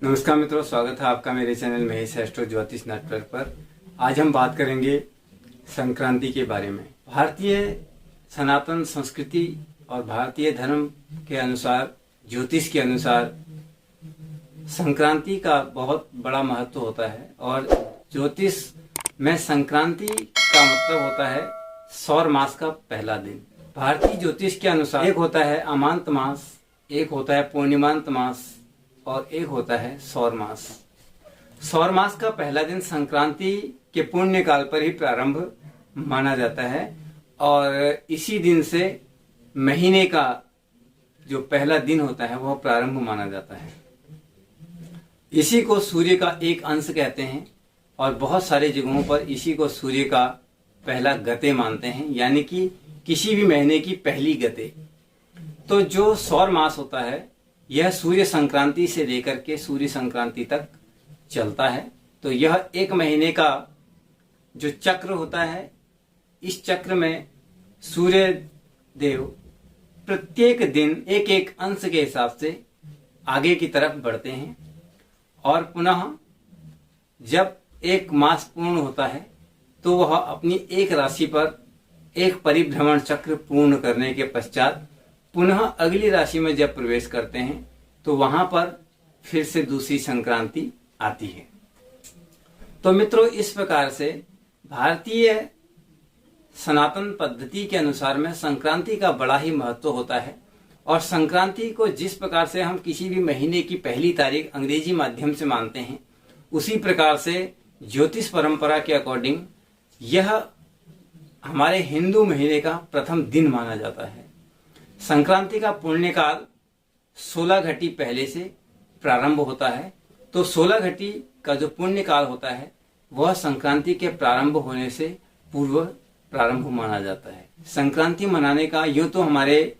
नमस्कार मित्रों, स्वागत है आपका मेरे चैनल महेश एस्ट्रो ज्योतिष नेटवर्क पर। आज हम बात करेंगे संक्रांति के बारे में। भारतीय सनातन संस्कृति और भारतीय धर्म के अनुसार, ज्योतिष के अनुसार संक्रांति का बहुत बड़ा महत्व होता है और ज्योतिष में संक्रांति का मतलब होता है सौर मास का पहला दिन। भारतीय ज्योतिष के अनुसार एक होता है अमांत मास, एक होता है पूर्णिमांत मास और एक होता है सौर मास। सौर मास का पहला दिन संक्रांति के पुण्य काल पर ही प्रारंभ माना जाता है और इसी दिन से महीने का जो पहला दिन होता है वह प्रारंभ माना जाता है। इसी को सूर्य का एक अंश कहते हैं और बहुत सारे जगहों पर इसी को सूर्य का पहला गते मानते हैं, यानी कि किसी भी महीने की पहली गते। तो जो सौर मास होता है यह सूर्य संक्रांति से लेकर के सूर्य संक्रांति तक चलता है। तो यह एक महीने का जो चक्र होता है, इस चक्र में सूर्य देव प्रत्येक दिन एक एक अंश के हिसाब से आगे की तरफ बढ़ते हैं और पुनः जब एक मास पूर्ण होता है तो वह अपनी एक राशि पर एक परिभ्रमण चक्र पूर्ण करने के पश्चात पुनः अगली राशि में जब प्रवेश करते हैं तो वहां पर फिर से दूसरी संक्रांति आती है। तो मित्रों, इस प्रकार से भारतीय सनातन पद्धति के अनुसार में संक्रांति का बड़ा ही महत्व होता है और संक्रांति को जिस प्रकार से हम किसी भी महीने की पहली तारीख अंग्रेजी माध्यम से मानते हैं, उसी प्रकार से ज्योतिष परंपरा के अकॉर्डिंग यह हमारे हिंदू महीने का प्रथम दिन माना जाता है। संक्रांति का पुण्यकाल 16 घटी पहले से प्रारंभ होता है। तो 16 घटी का जो पुण्यकाल होता है वह संक्रांति के प्रारंभ होने से पूर्व प्रारंभ माना जाता है। संक्रांति मनाने का यूं तो हमारे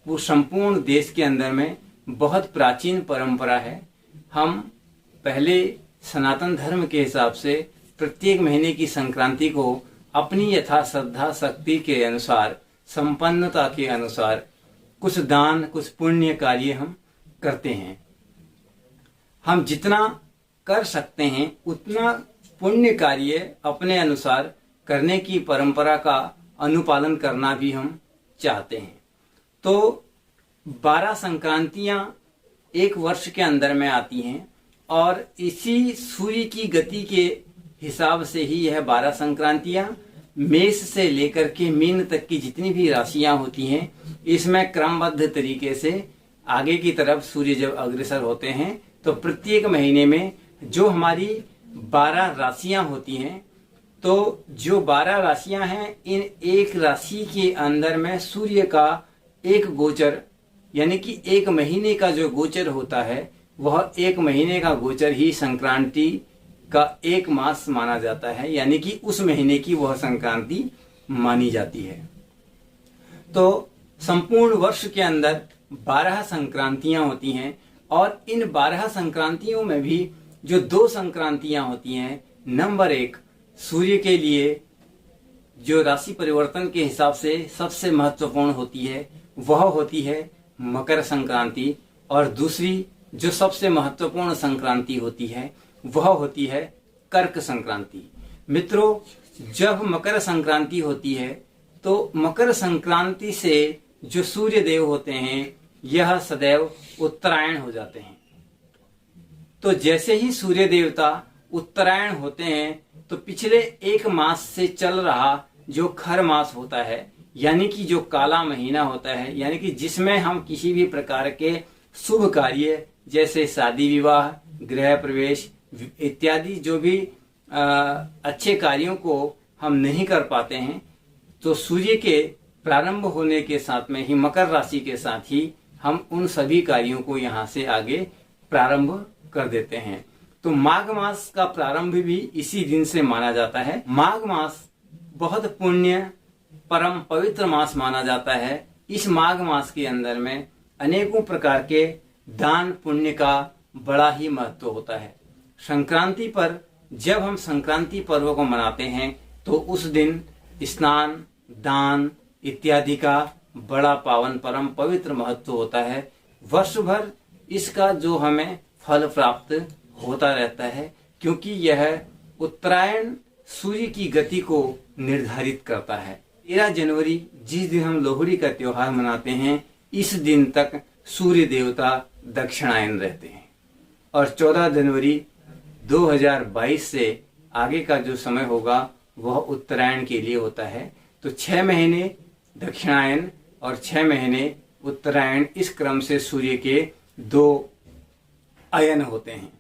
संपूर्ण देश के अंदर में बहुत प्राचीन परंपरा है। हम पहले सनातन धर्म के हिसाब से प्रत्येक महीने की संक्रांति को अपनी यथा श्रद्धा शक्ति के अनुसार, संपन्नता के अनुसार कुछ दान, कुछ पुण्य कार्य हम करते हैं। हम जितना कर सकते हैं उतना पुण्य कार्य अपने अनुसार करने की परंपरा का अनुपालन करना भी हम चाहते हैं। तो 12 संक्रांतियां एक वर्ष के अंदर में आती हैं और इसी सूर्य की गति के हिसाब से ही यह 12 संक्रांतियां मेष से लेकर के मीन तक की जितनी भी राशियां होती हैं, इसमें क्रमबद्ध तरीके से आगे की तरफ सूर्य जब अग्रसर होते हैं तो प्रत्येक महीने में जो हमारी 12 राशियां होती हैं, तो जो 12 राशियां हैं, इन एक राशि के अंदर में सूर्य का एक गोचर, यानी कि एक महीने का जो गोचर होता है वह एक महीने का गोचर ही संक्रांति का एक मास माना जाता है, यानी कि उस महीने की वह संक्रांति मानी जाती है। तो संपूर्ण वर्ष के अंदर 12 संक्रांतियां होती हैं और इन 12 संक्रांतियों में भी जो 2 संक्रांतियां होती हैं, नंबर 1 सूर्य के लिए जो राशि परिवर्तन के हिसाब से सबसे महत्वपूर्ण होती है वह होती है मकर संक्रांति और दूसरी जो सबसे महत्वपूर्ण संक्रांति होती है वह होती है कर्क संक्रांति। मित्रों, जब मकर संक्रांति होती है तो मकर संक्रांति से जो सूर्य देव होते हैं यह सदैव उत्तरायण हो जाते हैं। तो जैसे ही सूर्य देवता उत्तरायण होते हैं तो पिछले एक मास से चल रहा जो खर मास होता है, यानी कि जो काला महीना होता है, यानी कि जिसमें हम किसी भी प्रकार के शुभ कार्य जैसे शादी विवाह, गृह प्रवेश इत्यादि जो भी अच्छे कार्यों को हम नहीं कर पाते हैं, तो सूर्य के प्रारंभ होने के साथ में ही मकर राशि के साथ ही हम उन सभी कार्यों को यहाँ से आगे प्रारंभ कर देते हैं। तो माघ मास का प्रारंभ भी इसी दिन से माना जाता है। माघ मास बहुत पुण्य परम पवित्र मास माना जाता है। इस माघ मास के अंदर में अनेकों प्रकार के दान पुण्य का बड़ा ही महत्व होता है। संक्रांति पर जब हम संक्रांति पर्व को मनाते हैं तो उस दिन स्नान, दान इत्यादि का बड़ा पावन परम पवित्र महत्व होता है। वर्ष भर इसका जो हमें फल प्राप्त होता रहता है, क्योंकि यह उत्तरायण सूर्य की गति को निर्धारित करता है। 13 जनवरी जिस दिन हम लोहड़ी का त्योहार मनाते हैं, इस दिन तक सूर्य देवता दक्षिणायन रहते हैं और 14 जनवरी 2022 से आगे का जो समय होगा वह उत्तरायण के लिए होता है। तो 6 महीने दक्षिणायन और 6 महीने उत्तरायण, इस क्रम से सूर्य के 2 अयन होते हैं।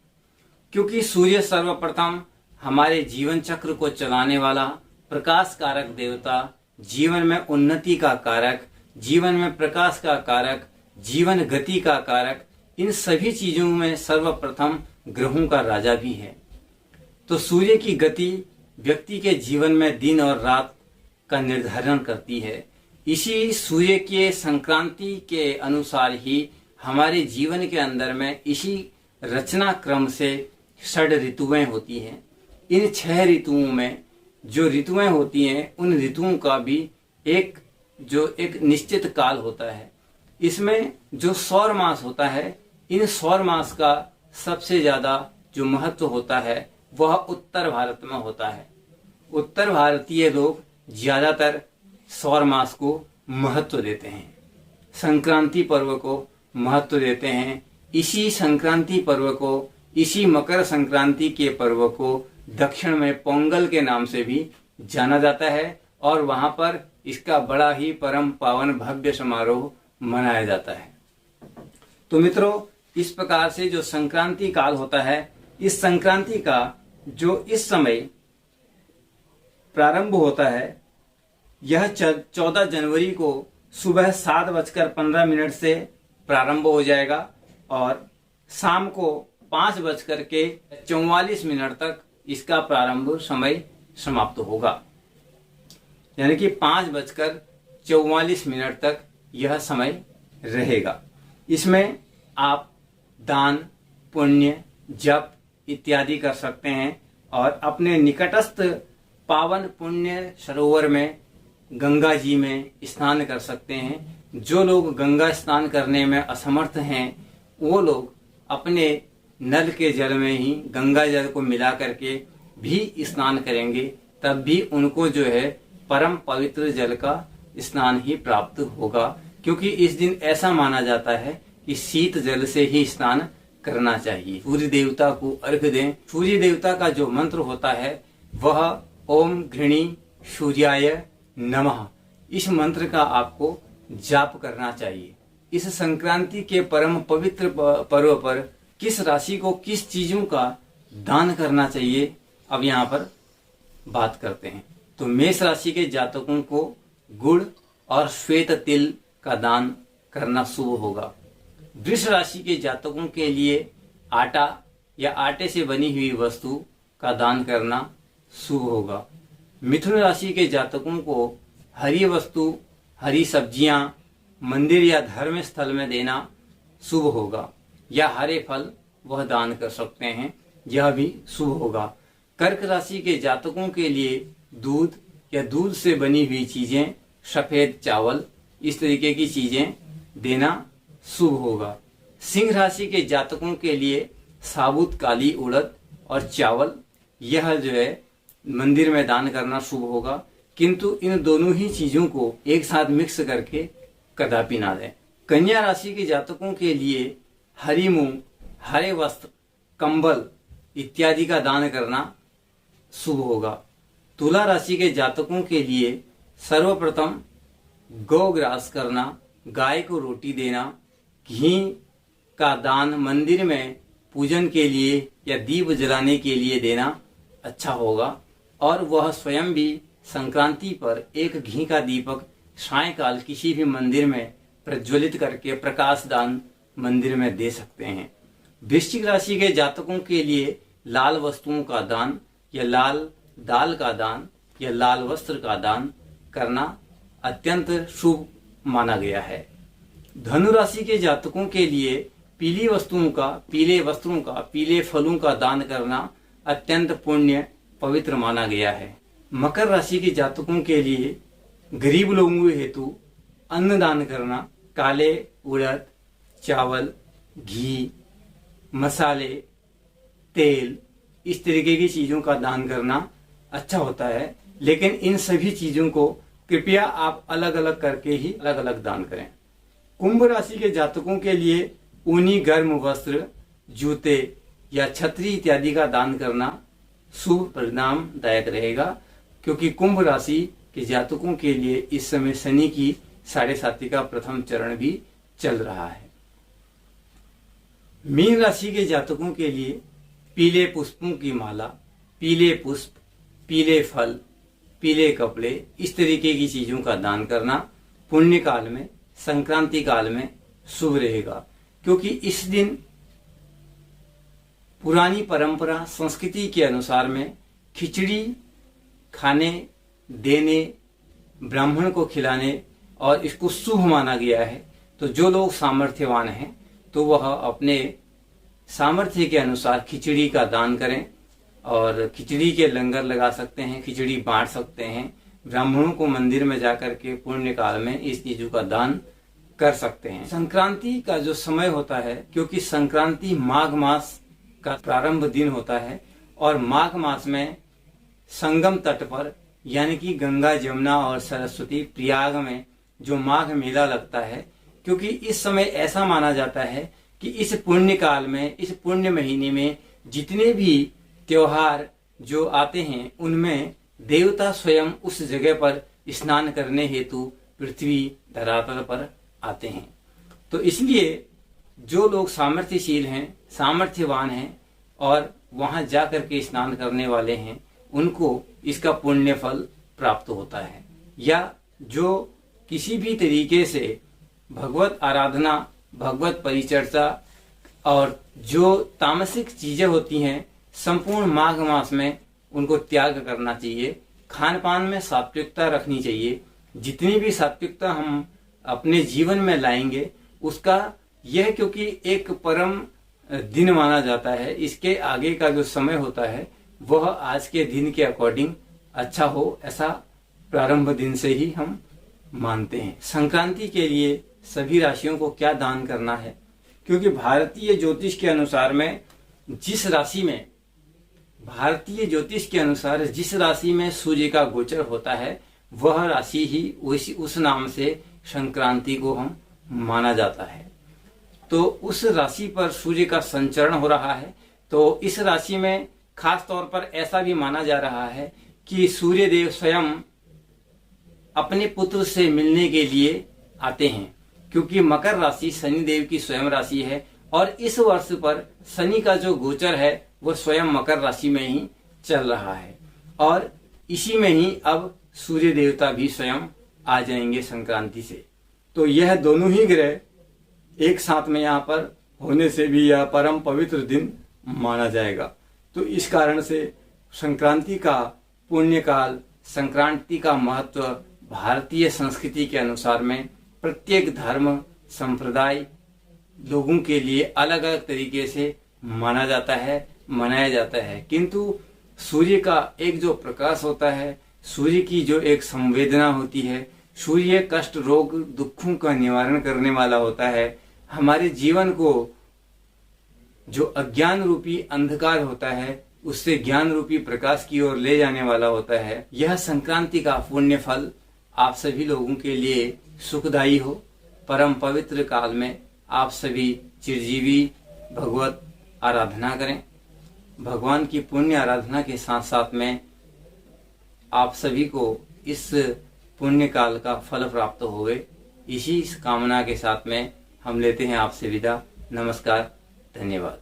क्योंकि सूर्य सर्वप्रथम हमारे जीवन चक्र को चलाने वाला प्रकाश कारक देवता, जीवन में उन्नति का कारक, जीवन में प्रकाश का कारक, जीवन गति का कारक, इन सभी चीजों में सर्वप्रथम ग्रहों का राजा भी है। तो सूर्य की गति व्यक्ति के जीवन में दिन और रात का निर्धारण करती है। इसी सूर्य के संक्रांति के अनुसार ही हमारे जीवन के अंदर में इसी रचना क्रम से 6 ऋतुएं होती हैं। इन 6 ऋतुओं में जो ऋतुएं होती हैं, उन ऋतुओं का भी एक निश्चित काल होता है। इसमें जो सौर मास होता है, इन सौर मास का सबसे ज्यादा जो महत्व होता है वह उत्तर भारत में होता है। उत्तर भारतीय लोग ज्यादातर सौर मास को महत्व देते हैं, संक्रांति पर्व को महत्व देते हैं। इसी संक्रांति पर्व को, इसी मकर संक्रांति के पर्व को दक्षिण में पोंगल के नाम से भी जाना जाता है और वहां पर इसका बड़ा ही परम पावन भव्य समारोह मनाया जाता है। तो मित्रों, इस प्रकार से जो संक्रांति काल होता है, इस संक्रांति का जो इस समय प्रारंभ होता है, यह 14 जनवरी को सुबह 7:15 से प्रारंभ हो जाएगा और शाम को 5:44 तक इसका प्रारंभ समय समाप्त होगा। यानी कि 5:44 तक यह समय रहेगा। इसमें आप दान, पुण्य, जप इत्यादि कर सकते हैं और अपने निकटस्थ पावन पुण्य सरोवर में, गंगा जी में स्नान कर सकते हैं। जो लोग गंगा स्नान करने में असमर्थ हैं, वो लोग अपने नल के जल में ही गंगा जल को मिला करके भी स्नान करेंगे, तब भी उनको जो है परम पवित्र जल का स्नान ही प्राप्त होगा। क्योंकि इस दिन ऐसा माना जाता है कि शीत जल से ही स्नान करना चाहिए। सूर्य देवता को अर्घ्य दें। सूर्य देवता का जो मंत्र होता है वह ओम घृणी सूर्याय नमः, इस मंत्र का आपको जाप करना चाहिए। इस संक्रांति के परम पवित्र पर्व पर किस राशि को किस चीजों का दान करना चाहिए, अब यहाँ पर बात करते हैं। तो मेष राशि के जातकों को गुड़ और श्वेत तिल का दान करना शुभ होगा। वृष राशि के जातकों के लिए आटा या आटे से बनी हुई वस्तु का दान करना शुभ होगा। मिथुन राशि के जातकों को हरी वस्तु, हरी सब्जियां मंदिर या धर्म स्थल में देना शुभ होगा, या हरे फल वह दान कर सकते हैं, यह भी शुभ होगा। कर्क राशि के जातकों के लिए दूध या दूध से बनी हुई चीजें, सफेद चावल, इस तरीके की चीजें देना शुभ होगा। सिंह राशि के जातकों के लिए साबुत काली उड़द और चावल, यह जो है मंदिर में दान करना शुभ होगा। किंतु इन दोनों ही चीजों को एक साथ मिक्स करके कदापि ना दें। कन्या राशि के जातकों के लिए हरी मूंग, हरे वस्त्र, कंबल इत्यादि का दान करना शुभ होगा। तुला राशि के जातकों के लिए सर्वप्रथम गौग्रास करना, गाय को रोटी देना, घी का दान मंदिर में पूजन के लिए या दीप जलाने के लिए देना अच्छा होगा। और वह स्वयं भी संक्रांति पर एक घी का दीपक सायंकाल किसी भी मंदिर में प्रज्वलित करके प्रकाश दान मंदिर में दे सकते हैं। वृश्चिक राशि के जातकों के लिए लाल वस्तुओं का दान या लाल दाल का दान या लाल वस्त्र का दान करना अत्यंत शुभ माना गया है। धनु राशि के जातकों के लिए पीली वस्तुओं का, पीले वस्त्रों का, पीले फलों का दान करना अत्यंत पुण्य पवित्र माना गया है। मकर राशि के जातकों के लिए गरीब लोगों हेतु अन्न दान करना, काले उड़द, चावल, घी मसाले, तेल, इस तरीके की चीजों का दान करना अच्छा होता है। लेकिन इन सभी चीजों को कृपया आप अलग अलग करके ही अलग अलग दान करें। कुंभ राशि के जातकों के लिए ऊनी गर्म वस्त्र, जूते या छतरी इत्यादि का दान करना शुभ परिणामदायक रहेगा, क्योंकि कुंभ राशि के जातकों के लिए इस समय शनि की 7.5 का प्रथम चरण भी चल रहा है। मीन राशि के जातकों के लिए पीले पुष्पों की माला, पीले पुष्प, पीले फल, पीले कपड़े, इस तरीके की चीजों का दान करना पुण्य काल में, संक्रांति काल में शुभ रहेगा, क्योंकि इस दिन पुरानी परंपरा संस्कृति के अनुसार में खिचड़ी खाने, देने, ब्राह्मण को खिलाने और इसको शुभ माना गया है। तो जो लोग सामर्थ्यवान हैं तो वह अपने सामर्थ्य के अनुसार खिचड़ी का दान करें और खिचड़ी के लंगर लगा सकते हैं, खिचड़ी बांट सकते हैं, ब्राह्मणों को मंदिर में जाकर के पुण्य काल में इस चीजों का दान कर सकते हैं। संक्रांति का जो समय होता है, क्योंकि संक्रांति माघ मास का प्रारंभ दिन होता है और माघ मास में संगम तट पर यानी कि गंगा, जमुना और सरस्वती प्रयाग में जो माघ मेला लगता है, क्योंकि इस समय ऐसा माना जाता है कि इस पुण्य काल में, इस पुण्य महीने में जितने भी त्योहार जो आते हैं उनमें देवता स्वयं उस जगह पर स्नान करने हेतु पृथ्वी धरातल पर आते हैं। तो इसलिए जो लोग सामर्थ्यशील हैं, सामर्थ्यवान हैं और वहां जाकर के स्नान करने वाले हैं, उनको इसका पुण्य फल प्राप्त होता है। या जो किसी भी तरीके से भगवत आराधना, भगवत परिचर्चा और जो तामसिक चीजें होती हैं, संपूर्ण माघ मास में उनको त्याग करना चाहिए। खान पान में सात्विकता रखनी चाहिए। जितनी भी सात्विकता हम अपने जीवन में लाएंगे उसका यह, क्योंकि एक परम दिन माना जाता है, इसके आगे का जो समय होता है वह आज के दिन के अकॉर्डिंग अच्छा हो, ऐसा प्रारंभ दिन से ही हम मानते हैं। संक्रांति के लिए सभी राशियों को क्या दान करना है, क्योंकि भारतीय ज्योतिष के अनुसार में जिस राशि में, भारतीय ज्योतिष के अनुसार जिस राशि में सूर्य का गोचर होता है वह राशि ही उस नाम से संक्रांति को हम माना जाता है। तो उस राशि पर सूर्य का संचरण हो रहा है, तो इस राशि में खास तौर पर ऐसा भी माना जा रहा है कि सूर्य देव स्वयं अपने पुत्र से मिलने के लिए आते हैं, क्योंकि मकर राशि शनि देव की स्वयं राशि है और इस वर्ष पर शनि का जो गोचर है वह स्वयं मकर राशि में ही चल रहा है और इसी में ही अब सूर्य देवता भी स्वयं आ जाएंगे संक्रांति से। तो यह दोनों ही ग्रह एक साथ में यहाँ पर होने से भी यह परम पवित्र दिन माना जाएगा। तो इस कारण से संक्रांति का पुण्य काल, संक्रांति का महत्व भारतीय संस्कृति के अनुसार में प्रत्येक धर्म संप्रदाय लोगों के लिए अलग अलग तरीके से माना जाता है, मनाया जाता है। किंतु सूर्य का एक जो प्रकाश होता है, सूर्य की जो एक संवेदना होती है, सूर्य कष्ट, रोग, दुखों का निवारण करने वाला होता है। हमारे जीवन को जो अज्ञान रूपी अंधकार होता है उससे ज्ञान रूपी प्रकाश की ओर ले जाने वाला होता है। यह संक्रांति का पुण्य फल आप सभी लोगों के लिए सुखदायी हो। परम पवित्र काल में आप सभी चिरजीवी भगवत आराधना करें। भगवान की पुण्य आराधना के साथ साथ में आप सभी को इस पुण्य काल का फल प्राप्त होवे, इसी कामना के साथ में हम लेते हैं आपसे विदा। नमस्कार, धन्यवाद।